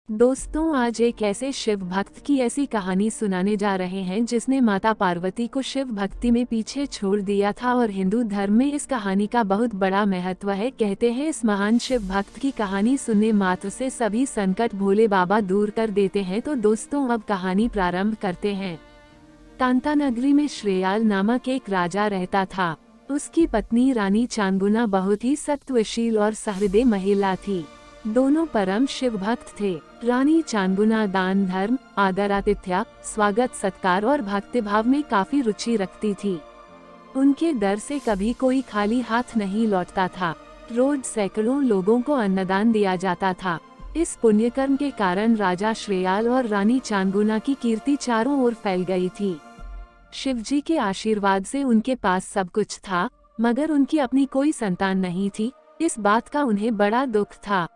दोस्तों, आज एक ऐसे शिव भक्त की ऐसी कहानी सुनाने जा रहे हैं जिसने माता पार्वती को शिव भक्ति में पीछे छोड़ दिया था और हिंदू धर्म में इस कहानी का बहुत बड़ा महत्व है। कहते हैं इस महान शिव भक्त की कहानी सुनने मात्र से सभी संकट भोले बाबा दूर कर देते हैं। तो दोस्तों, अब कहानी प्रारंभ करते हैं। कांता नगरी में श्रेयाल नामक एक राजा रहता था। उसकी पत्नी रानी चांगुना बहुत ही सत्वशील और सहृदय महिला थी। दोनों परम शिव भक्त थे। रानी चांगुना दान धर्म, आदर, आतिथ्य, स्वागत सत्कार और भक्तिभाव में काफी रुचि रखती थी। उनके दर से कभी कोई खाली हाथ नहीं लौटता था। रोज सैकड़ों लोगों को अन्नदान दिया जाता था। इस पुण्यकर्म के कारण राजा श्रेयाल और रानी चांगुना की कीर्ति चारों ओर फैल गई थी। शिवजी के आशीर्वाद से उनके पास सब कुछ था, मगर उनकी अपनी कोई संतान नहीं थी। इस बात का उन्हें बड़ा दुख था।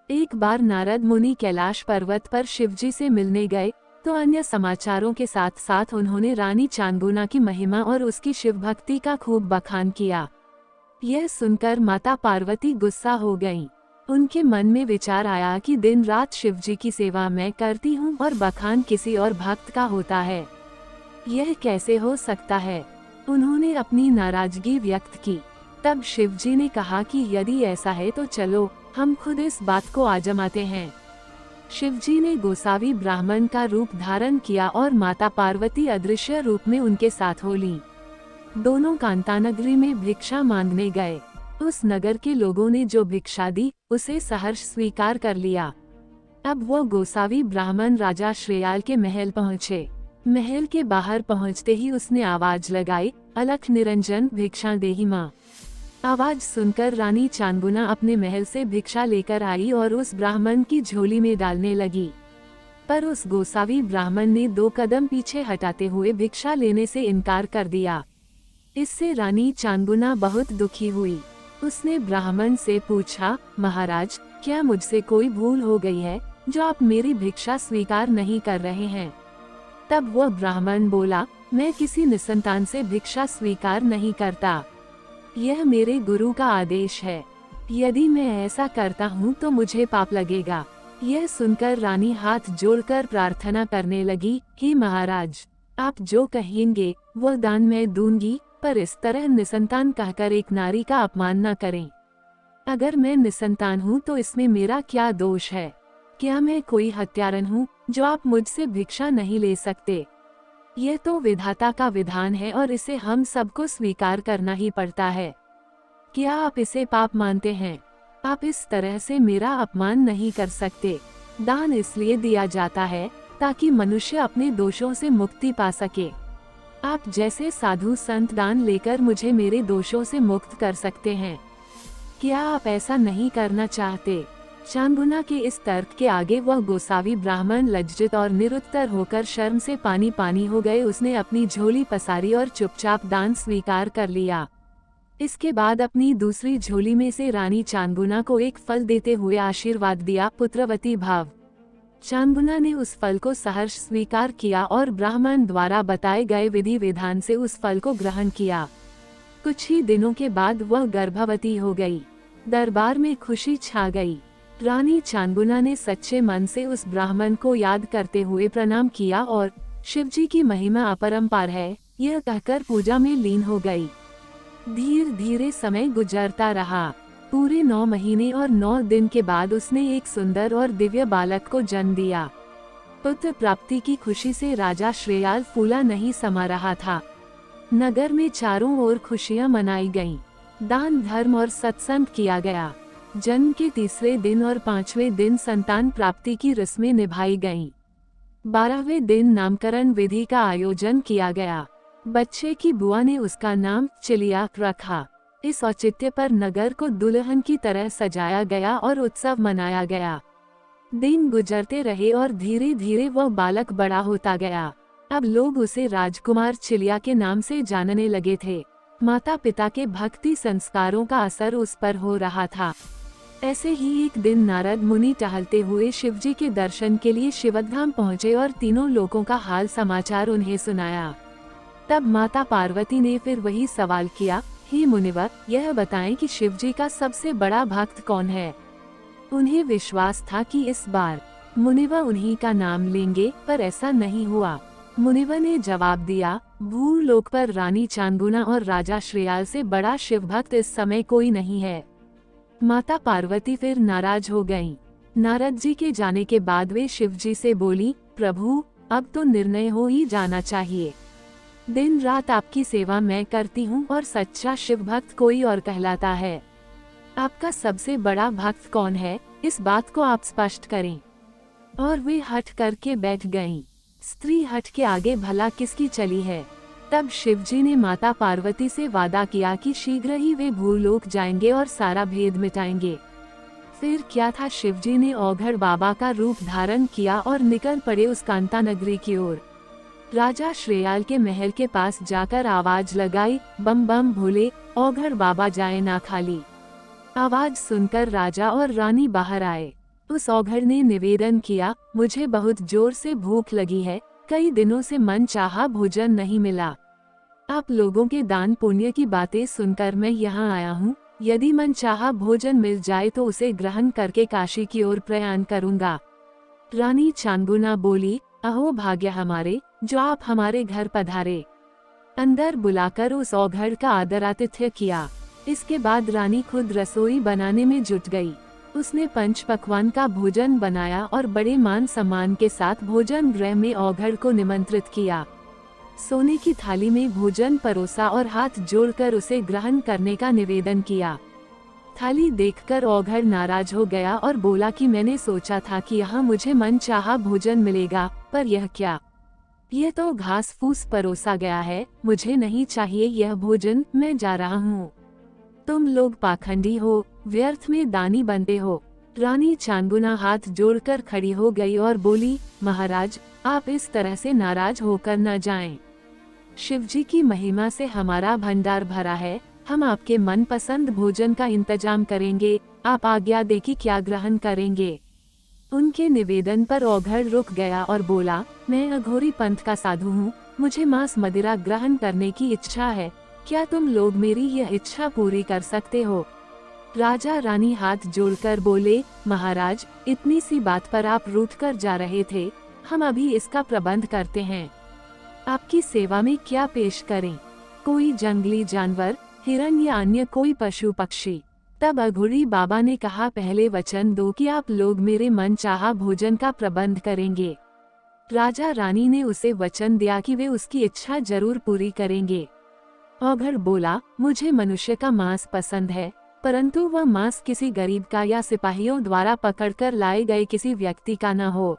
एक बार नारद मुनि कैलाश पर्वत पर शिवजी से मिलने गए तो अन्य समाचारों के साथ साथ उन्होंने रानी चांगुना की महिमा और उसकी शिव भक्ति का खूब बखान किया। यह सुनकर माता पार्वती गुस्सा हो गईं। उनके मन में विचार आया कि दिन रात शिवजी की सेवा मैं करती हूँ और बखान किसी और भक्त का होता है, यह कैसे हो सकता है। उन्होंने अपनी नाराजगी व्यक्त की। तब शिवजी ने कहा कि यदि ऐसा है तो चलो हम खुद इस बात को आजमाते हैं। शिवजी ने गोसावी ब्राह्मण का रूप धारण किया और माता पार्वती अदृश्य रूप में उनके साथ हो ली। दोनों कांता नगरी में भिक्षा मांगने गए। उस नगर के लोगों ने जो भिक्षा दी उसे सहर्ष स्वीकार कर लिया। अब वो गोसावी ब्राह्मण राजा श्रेयाल के महल पहुँचे। महल के बाहर पहुँचते ही उसने आवाज लगाई, अलख निरंजन भिक्षा देहि माँ। आवाज सुनकर रानी चांगुना अपने महल से भिक्षा लेकर आई और उस ब्राह्मण की झोली में डालने लगी। पर उस गोसावी ब्राह्मण ने 2 कदम पीछे हटाते हुए भिक्षा लेने से इनकार कर दिया। इससे रानी चांगुना बहुत दुखी हुई। उसने ब्राह्मण से पूछा, महाराज, क्या मुझसे कोई भूल हो गई है जो आप मेरी भिक्षा स्वीकार नहीं कर रहे हैं? तब वह ब्राह्मण बोला, मैं किसी निसंतान से भिक्षा स्वीकार नहीं करता। यह मेरे गुरु का आदेश है। यदि मैं ऐसा करता हूँ तो मुझे पाप लगेगा। यह सुनकर रानी हाथ जोड़कर प्रार्थना करने लगी, हे महाराज, आप जो कहेंगे वह दान मैं दूंगी, पर इस तरह निसंतान कहकर एक नारी का अपमान न करें। अगर मैं निसंतान हूँ तो इसमें मेरा क्या दोष है? क्या मैं कोई हत्यारन हूँ जो आप मुझसे भिक्षा नहीं ले सकते? यह तो विधाता का विधान है और इसे हम सबको स्वीकार करना ही पड़ता है। क्या आप इसे पाप मानते हैं? आप इस तरह से मेरा अपमान नहीं कर सकते। दान इसलिए दिया जाता है ताकि मनुष्य अपने दोषों से मुक्ति पा सके। आप जैसे साधु संत दान लेकर मुझे मेरे दोषों से मुक्त कर सकते हैं। क्या आप ऐसा नहीं करना चाहते? चांगुना के इस तर्क के आगे वह गोसावी ब्राह्मण लज्जित और निरुत्तर होकर शर्म से पानी पानी हो गए। उसने अपनी झोली पसारी और चुपचाप दान स्वीकार कर लिया। इसके बाद अपनी दूसरी झोली में से रानी चांगुना को एक फल देते हुए आशीर्वाद दिया, पुत्रवती भाव। चांगुना ने उस फल को सहर्ष स्वीकार किया और ब्राह्मण द्वारा बताए गए विधि विधान से उस फल को ग्रहण किया। कुछ ही दिनों के बाद वह गर्भवती हो गई। दरबार में खुशी छा गई। रानी चांगुना ने सच्चे मन से उस ब्राह्मण को याद करते हुए प्रणाम किया और शिवजी की महिमा अपरंपार है यह कहकर पूजा में लीन हो गई। धीरे धीरे समय गुजरता रहा। पूरे 9 महीने और 9 दिन के बाद उसने एक सुंदर और दिव्य बालक को जन्म दिया। पुत्र प्राप्ति की खुशी से राजा श्रेयाल फूला नहीं समा रहा था। नगर में चारों ओर खुशियां मनाई गईं। दान धर्म और सत्संग किया गया। जन्म के 3रे दिन और 5वें दिन संतान प्राप्ति की रस्में निभाई गईं। 12वें दिन नामकरण विधि का आयोजन किया गया। बच्चे की बुआ ने उसका नाम चिलिया रखा। इस औचित्य पर नगर को दुल्हन की तरह सजाया गया और उत्सव मनाया गया। दिन गुजरते रहे और धीरे धीरे वह बालक बड़ा होता गया। अब लोग उसे राजकुमार चिलिया के नाम से जानने लगे थे। माता पिता के भक्ति संस्कारों का असर उस पर हो रहा था। ऐसे ही एक दिन नारद मुनि टहलते हुए शिवजी के दर्शन के लिए शिवधाम पहुँचे और तीनों लोगों का हाल समाचार उन्हें सुनाया। तब माता पार्वती ने फिर वही सवाल किया, हे मुनिवर, यह बताएं कि शिवजी का सबसे बड़ा भक्त कौन है? उन्हें विश्वास था कि इस बार मुनिवा उन्हीं का नाम लेंगे, पर ऐसा नहीं हुआ। मुनिवा ने जवाब दिया, भूलोक पर रानी चांगुना और राजा श्रेयाल से बड़ा शिव भक्त इस समय कोई नहीं है। माता पार्वती फिर नाराज हो गईं। नारद जी के जाने के बाद वे शिव जी से बोली, प्रभु अब तो निर्णय हो ही जाना चाहिए। दिन रात आपकी सेवा मैं करती हूँ और सच्चा शिव भक्त कोई और कहलाता है। आपका सबसे बड़ा भक्त कौन है, इस बात को आप स्पष्ट करें। और वे हट करके बैठ गईं। स्त्री हट के आगे भला किसकी चली है। तब शिवजी ने माता पार्वती से वादा किया कि शीघ्र ही वे भूलोक जाएंगे और सारा भेद मिटाएंगे। फिर क्या था, शिवजी ने औघड़ बाबा का रूप धारण किया और निकल पड़े उस कांता नगरी की ओर। राजा श्रेयाल के महल के पास जाकर आवाज लगाई, बम बम भोले, औघड़ बाबा जाए ना खाली। आवाज सुनकर राजा और रानी बाहर आए। उस औघड़ ने निवेदन किया, मुझे बहुत जोर से भूख लगी है, कई दिनों से मन चाहा भोजन नहीं मिला। आप लोगों के दान पुण्य की बातें सुनकर मैं यहाँ आया हूँ। यदि मन चाहा भोजन मिल जाए तो उसे ग्रहण करके काशी की ओर प्रयाण करूँगा। रानी चांगुना बोली, अहो भाग्य हमारे, जो आप हमारे घर पधारे। अंदर बुलाकर उस औघड़ का आदरातिथ्य किया। इसके बाद रानी खुद रसोई बनाने में जुट गई। उसने पंच पकवान का भोजन बनाया और बड़े मान सम्मान के साथ भोजन गृह में औघड़ को निमंत्रित किया। सोने की थाली में भोजन परोसा और हाथ जोड़कर उसे ग्रहण करने का निवेदन किया। थाली देखकर औघड़ नाराज हो गया और बोला कि मैंने सोचा था कि यहाँ मुझे मन चाहा भोजन मिलेगा, पर यह क्या, यह तो घास फूस परोसा गया है। मुझे नहीं चाहिए यह भोजन, मैं जा रहा हूँ। तुम लोग पाखंडी हो, व्यर्थ में दानी बनते हो। रानी चांगुना हाथ जोड़कर खड़ी हो गई और बोली, महाराज आप इस तरह से नाराज होकर न जाएं। शिवजी की महिमा से हमारा भंडार भरा है, हम आपके मनपसंद भोजन का इंतजाम करेंगे, आप आज्ञा दे कि क्या ग्रहण करेंगे। उनके निवेदन पर औघड़ रुक गया और बोला, मैं अघोरी पंथ का साधु हूँ, मुझे मांस मदिरा ग्रहण करने की इच्छा है, क्या तुम लोग मेरी यह इच्छा पूरी कर सकते हो। राजा रानी हाथ जोड़कर बोले, महाराज इतनी सी बात पर आप रूठकर जा रहे थे, हम अभी इसका प्रबंध करते हैं। आपकी सेवा में क्या पेश करें, कोई जंगली जानवर, हिरण या अन्य कोई पशु पक्षी। तब अघोरी बाबा ने कहा, पहले वचन दो कि आप लोग मेरे मन चाहा भोजन का प्रबंध करेंगे। राजा रानी ने उसे वचन दिया कि वे उसकी इच्छा जरूर पूरी करेंगे। औघड़ बोला, मुझे मनुष्य का मांस पसंद है, परंतु वह मांस किसी गरीब का या सिपाहियों द्वारा पकड़कर लाए गए किसी व्यक्ति का न हो।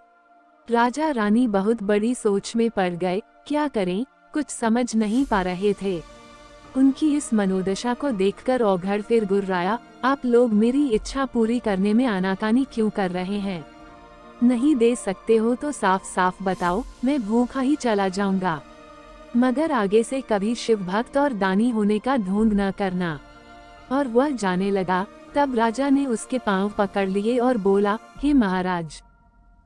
राजा रानी बहुत बड़ी सोच में पड़ गए, क्या करें, कुछ समझ नहीं पा रहे थे। उनकी इस मनोदशा को देखकर औघड़ फिर गुर्राया, आप लोग मेरी इच्छा पूरी करने में आनाकानी क्यों कर रहे हैं। नहीं दे सकते हो तो साफ साफ बताओ, मैं भूखा ही चला जाऊंगा, मगर आगे से कभी शिव भक्त और दानी होने का ढोंग न करना। और वह जाने लगा। तब राजा ने उसके पांव पकड़ लिए और बोला, हे महाराज,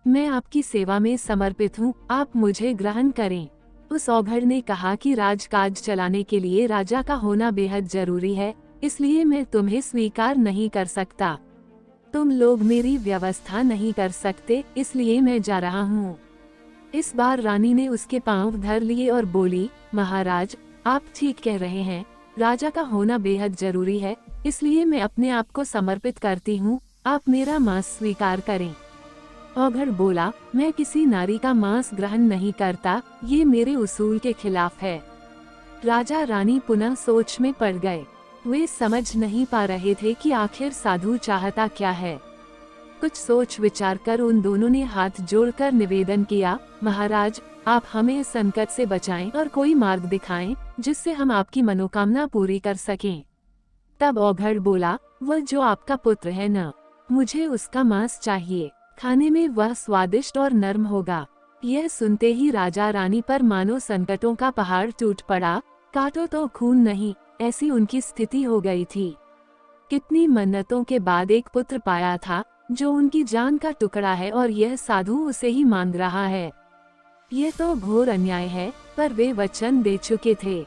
मैं आपकी सेवा में समर्पित हूँ, आप मुझे ग्रहण करें। उस औघड़ ने कहा कि राजकाज चलाने के लिए राजा का होना बेहद जरूरी है, इसलिए मैं तुम्हें स्वीकार नहीं कर सकता। तुम लोग मेरी व्यवस्था नहीं कर सकते, इसलिए मैं जा रहा हूँ। इस बार रानी ने उसके पांव धर लिए और बोली, महाराज आप ठीक कह रहे हैं, राजा का होना बेहद जरूरी है, इसलिए मैं अपने आप को समर्पित करती हूँ, आप मेरा मांस स्वीकार करें। औघड़ बोला, मैं किसी नारी का मांस ग्रहण नहीं करता, ये मेरे उसूल के खिलाफ है। राजा रानी पुनः सोच में पड़ गए। वे समझ नहीं पा रहे थे कि आखिर साधु चाहता क्या है। कुछ सोच विचार कर उन दोनों ने हाथ जोड़कर निवेदन किया, महाराज आप हमें इस संकट से बचाएं और कोई मार्ग दिखाएं जिससे हम आपकी मनोकामना पूरी कर सकें। तब औघड़ बोला, वह जो आपका पुत्र है न, मुझे उसका मांस चाहिए, खाने में वह स्वादिष्ट और नर्म होगा। यह सुनते ही राजा रानी पर मानो संकटों का पहाड़ टूट पड़ा, काटो तो खून नहीं, ऐसी उनकी स्थिति हो गई थी। कितनी मन्नतों के बाद एक पुत्र पाया था जो उनकी जान का टुकड़ा है, और यह साधु उसे ही मांग रहा है। यह तो घोर अन्याय है, पर वे वचन दे चुके थे।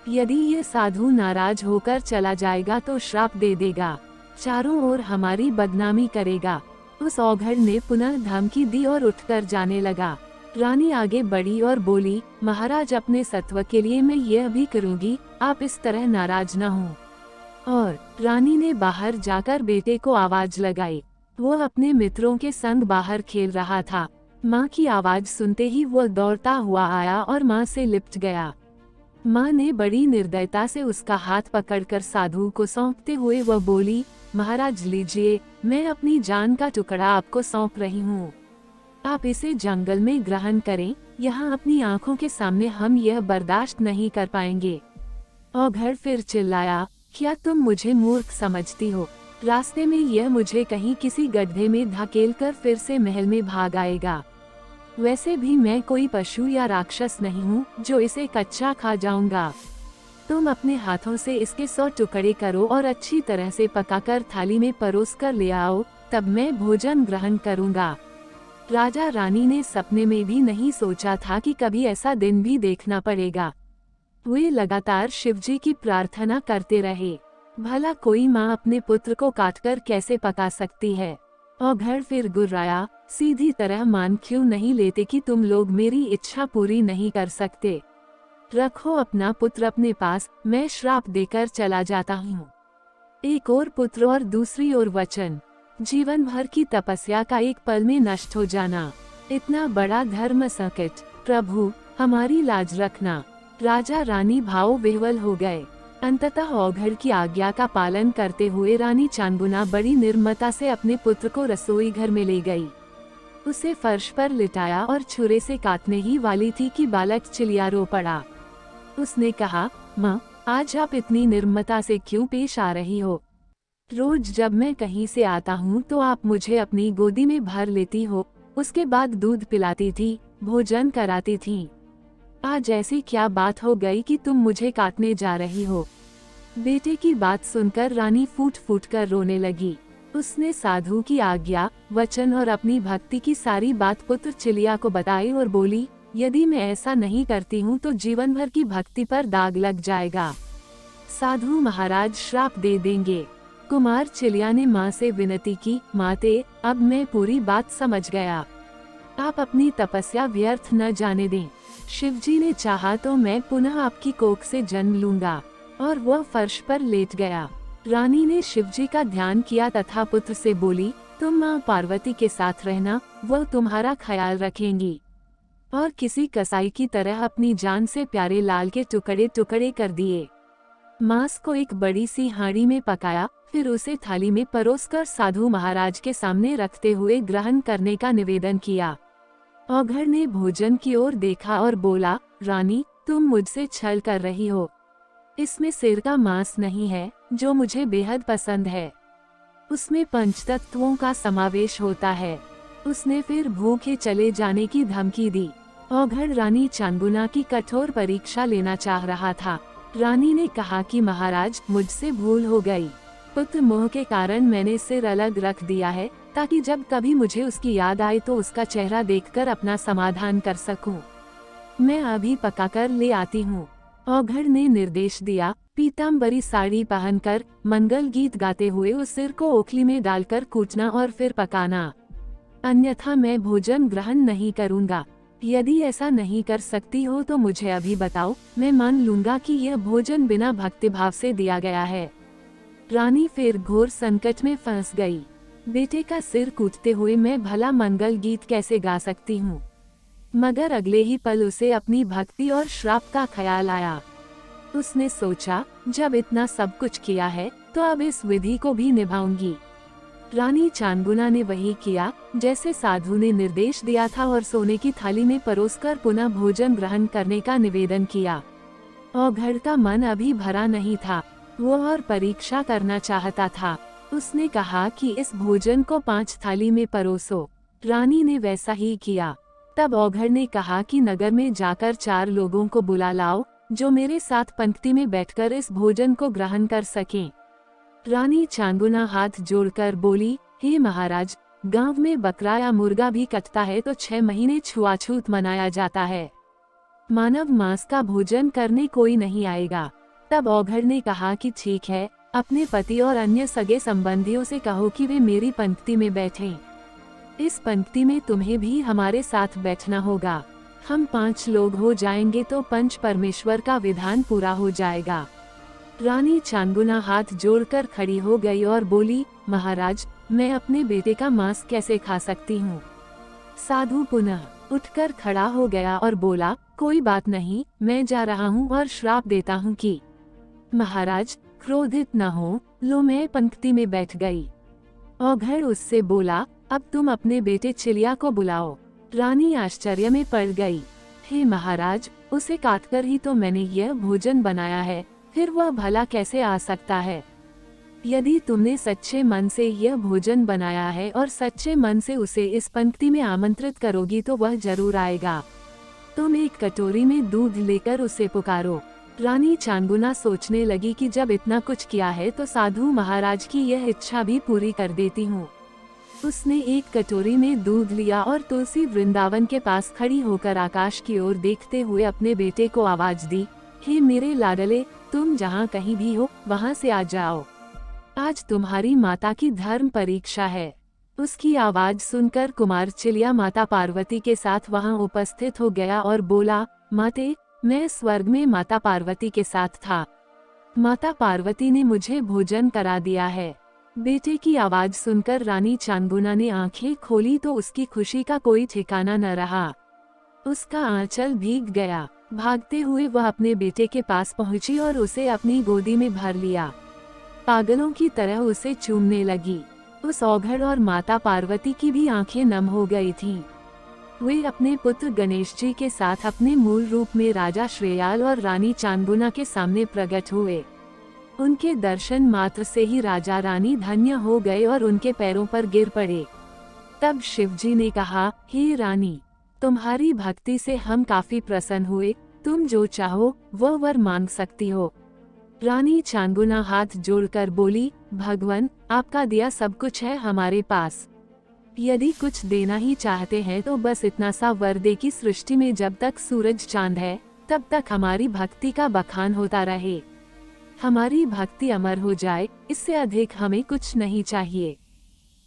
यदि यह साधु नाराज होकर चला जाएगा तो श्राप दे देगा, चारों ओर हमारी बदनामी करेगा। उस औघड़ ने पुनः धमकी दी और उठकर जाने लगा। रानी आगे बढ़ी और बोली, महाराज, अपने सत्व के लिए मैं यह भी करूंगी, आप इस तरह नाराज न हों। और रानी ने बाहर जाकर बेटे को आवाज लगाई। वो अपने मित्रों के संग बाहर खेल रहा था। माँ की आवाज सुनते ही वह दौड़ता हुआ आया और माँ से लिपट गया। माँ ने बड़ी निर्दयता से उसका हाथ पकड़कर साधु को सौंपते हुए वह बोली, महाराज लीजिए, मैं अपनी जान का टुकड़ा आपको सौंप रही हूँ। आप इसे जंगल में ग्रहण करें, यहाँ अपनी आंखों के सामने हम यह बर्दाश्त नहीं कर पाएंगे। औघड़ फिर चिल्लाया, क्या तुम मुझे मूर्ख समझती हो? रास्ते में यह मुझे कहीं किसी गड्ढे में धकेलकर फिर से महल में भाग आएगा। वैसे भी मैं कोई पशु या राक्षस नहीं हूँ जो इसे कच्चा खा जाऊंगा। तुम अपने हाथों से इसके 100 टुकड़े करो और अच्छी तरह से पकाकर थाली में परोस कर ले आओ, तब मैं भोजन ग्रहण करूंगा। राजा रानी ने सपने में भी नहीं सोचा था कि कभी ऐसा दिन भी देखना पड़ेगा। वे लगातार शिवजी की प्रार्थना करते रहे। भला कोई माँ अपने पुत्र को काटकर कैसे पका सकती है? औघड़ फिर गुर्राया, सीधी तरह मान क्यों नहीं लेते कि तुम लोग मेरी इच्छा पूरी नहीं कर सकते? रखो अपना पुत्र अपने पास, मैं श्राप देकर चला जाता हूँ। एक और पुत्र और दूसरी ओर वचन, जीवन भर की तपस्या का एक पल में नष्ट हो जाना, इतना बड़ा धर्म संकट, प्रभु हमारी लाज रखना। राजा रानी भाव विह्वल हो गए। अंततः औघड़ की आज्ञा का पालन करते हुए रानी चांगुना बड़ी निर्ममता से अपने पुत्र को रसोई घर में ले गई। उसे फर्श पर लिटाया और छुरे से काटने ही वाली थी कि बालक चिल्ला रो पड़ा। उसने कहा, माँ, आज आप इतनी निर्ममता से क्यों पेश आ रही हो? रोज जब मैं कहीं से आता हूँ तो आप मुझे अपनी गोदी में भर लेती हो, उसके बाद दूध पिलाती थी, भोजन कराती थी। आज ऐसी क्या बात हो गई कि तुम मुझे काटने जा रही हो? बेटे की बात सुनकर रानी फूट फूट कर रोने लगी। उसने साधु की आज्ञा, वचन और अपनी भक्ति की सारी बात पुत्र चिलिया को बताई और बोली, यदि मैं ऐसा नहीं करती हूँ तो जीवन भर की भक्ति पर दाग लग जाएगा। साधु महाराज श्राप दे देंगे। कुमार चिलिया ने माँ से विनती की, माते, अब मैं पूरी बात समझ गया। आप अपनी तपस्या व्यर्थ न जाने दें। शिवजी ने चाहा तो मैं पुनः आपकी कोख से जन्म लूंगा। और वह फर्श पर लेट गया। रानी ने शिवजी का ध्यान किया तथा पुत्र से बोली, तुम माँ पार्वती के साथ रहना, वह तुम्हारा ख्याल रखेंगी। और किसी कसाई की तरह अपनी जान से प्यारे लाल के टुकड़े टुकड़े कर दिए। मांस को एक बड़ी सी हांडी में पकाया, फिर उसे थाली में परोसकर साधु महाराज के सामने रखते हुए ग्रहण करने का निवेदन किया। औघड़ ने भोजन की ओर देखा और बोला, रानी, तुम मुझसे छल कर रही हो। इसमें सिर का मांस नहीं है, जो मुझे बेहद पसंद है। उसमें पंचतत्वों का समावेश होता है। उसने फिर भूखे चले जाने की धमकी दी। औघड़ रानी चांगुना की कठोर परीक्षा लेना चाह रहा था। रानी ने कहा कि महाराज, मुझसे भूल हो गई। पुत्र मोह के कारण मैंने सिर अलग रख दिया है, ताकि जब कभी मुझे उसकी याद आए तो उसका चेहरा देखकर अपना समाधान कर सकूं। मैं अभी पकाकर ले आती हूँ। औघड़ ने निर्देश दिया। पीताम्बरी साड़ी पहनकर मंगल गीत गाते हुए उस सिर को ओखली में डालकर कूटना और फिर पकाना, अन्यथा मैं भोजन ग्रहण नहीं करूँगा। यदि ऐसा नहीं कर सकती हो तो मुझे अभी बताओ, मैं मान लूंगा कि यह भोजन बिना भक्तिभाव से दिया गया है। रानी फिर घोर संकट में फंस गई। बेटे का सिर कूटते हुए मैं भला मंगल गीत कैसे गा सकती हूँ? मगर अगले ही पल उसे अपनी भक्ति और श्राप का ख्याल आया। उसने सोचा, जब इतना सब कुछ किया है तो अब इस विधि को भी निभाऊंगी। रानी चांगुना ने वही किया जैसे साधु ने निर्देश दिया था और सोने की थाली में परोसकर पुनः भोजन ग्रहण करने का निवेदन किया। औघड़ का मन अभी भरा नहीं था, वो और परीक्षा करना चाहता था। उसने कहा कि इस भोजन को 5 थाली में परोसो। रानी ने वैसा ही किया। तब औघड़ ने कहा कि नगर में जाकर 4 लोगों को बुला लाओ, जो मेरे साथ पंक्ति में बैठकर इस भोजन को ग्रहण कर सकें। रानी चांगुना हाथ जोड़कर बोली, हे महाराज, गांव में बकरा या मुर्गा भी कटता है तो 6 महीने छुआछूत मनाया जाता है। मानव मांस का भोजन करने कोई नहीं आएगा। तब औघड़ ने कहा कि ठीक है, अपने पति और अन्य सगे संबंधियों से कहो कि वे मेरी पंक्ति में बैठें। इस पंक्ति में तुम्हें भी हमारे साथ बैठना होगा। हम 5 लोग हो जाएंगे तो पंच परमेश्वर का विधान पूरा हो जाएगा। रानी चांगुना हाथ जोड़कर खड़ी हो गई और बोली, महाराज, मैं अपने बेटे का मांस कैसे खा सकती हूँ। साधु पुनः उठकर खड़ा हो गया और बोला, कोई बात नहीं, मैं जा रहा हूँ और श्राप देता हूँ कि महाराज क्रोधित न हो। लो मैं पंक्ति में बैठ गई। औघड़ उससे बोला, अब तुम अपने बेटे चिलिया को बुलाओ। रानी आश्चर्य में पड़ गई। हे महाराज, उसे काटकर ही तो मैंने यह भोजन बनाया है, फिर वह भला कैसे आ सकता है। यदि तुमने सच्चे मन से यह भोजन बनाया है और सच्चे मन से उसे इस पंक्ति में आमंत्रित करोगी तो वह जरूर आएगा। तुम एक कटोरी में दूध लेकर उसे पुकारो। रानी चांगुना सोचने लगी कि जब इतना कुछ किया है तो साधु महाराज की यह इच्छा भी पूरी कर देती हूँ। उसने एक कटोरी में दूध लिया और तुलसी वृंदावन के पास खड़ी होकर आकाश की ओर देखते हुए अपने बेटे को आवाज दी, हे मेरे लाडले, तुम जहाँ कहीं भी हो वहाँ से आ जाओ। आज तुम्हारी माता की धर्म परीक्षा है। उसकी आवाज सुनकर कुमार चिलिया माता पार्वती के साथ वहाँ उपस्थित हो गया और बोला, माते, मैं स्वर्ग में माता पार्वती के साथ था। माता पार्वती ने मुझे भोजन करा दिया है। बेटे की आवाज सुनकर रानी चांगुना ने आंखें खोली तो उसकी खुशी का कोई ठिकाना न रहा। उसका आंचल भीग गया। भागते हुए वह अपने बेटे के पास पहुंची और उसे अपनी गोदी में भर लिया। पागलों की तरह उसे चूमने लगी। उस औघड़ और माता पार्वती की भी आंखें नम हो गई थीं। वे अपने पुत्र गणेश जी के साथ अपने मूल रूप में राजा श्रेयाल और रानी चांगुना के सामने प्रकट हुए। उनके दर्शन मात्र से ही राजा रानी धन्य हो गए और उनके पैरों पर गिर पड़े। तब शिवजी ने कहा, हे रानी, तुम्हारी भक्ति से हम काफी प्रसन्न हुए। तुम जो चाहो वह वर मांग सकती हो। रानी चांगुना हाथ जोड़कर बोली, भगवान, आपका दिया सब कुछ है हमारे पास। यदि कुछ देना ही चाहते हैं तो बस इतना सा वर दे कि सृष्टि में जब तक सूरज चांद है तब तक हमारी भक्ति का बखान होता रहे। हमारी भक्ति अमर हो जाए, इससे अधिक हमें कुछ नहीं चाहिए।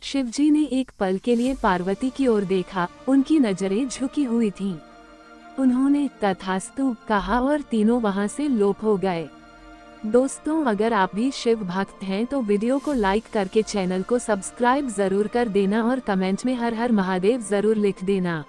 शिवजी ने एक पल के लिए पार्वती की ओर देखा। उनकी नजरें झुकी हुई थीं। उन्होंने तथास्तु कहा और तीनों वहां से लोप हो गए। दोस्तों, अगर आप भी शिव भक्त हैं तो वीडियो को लाइक करके चैनल को सब्सक्राइब जरूर कर देना और कमेंट में हर हर महादेव जरूर लिख देना।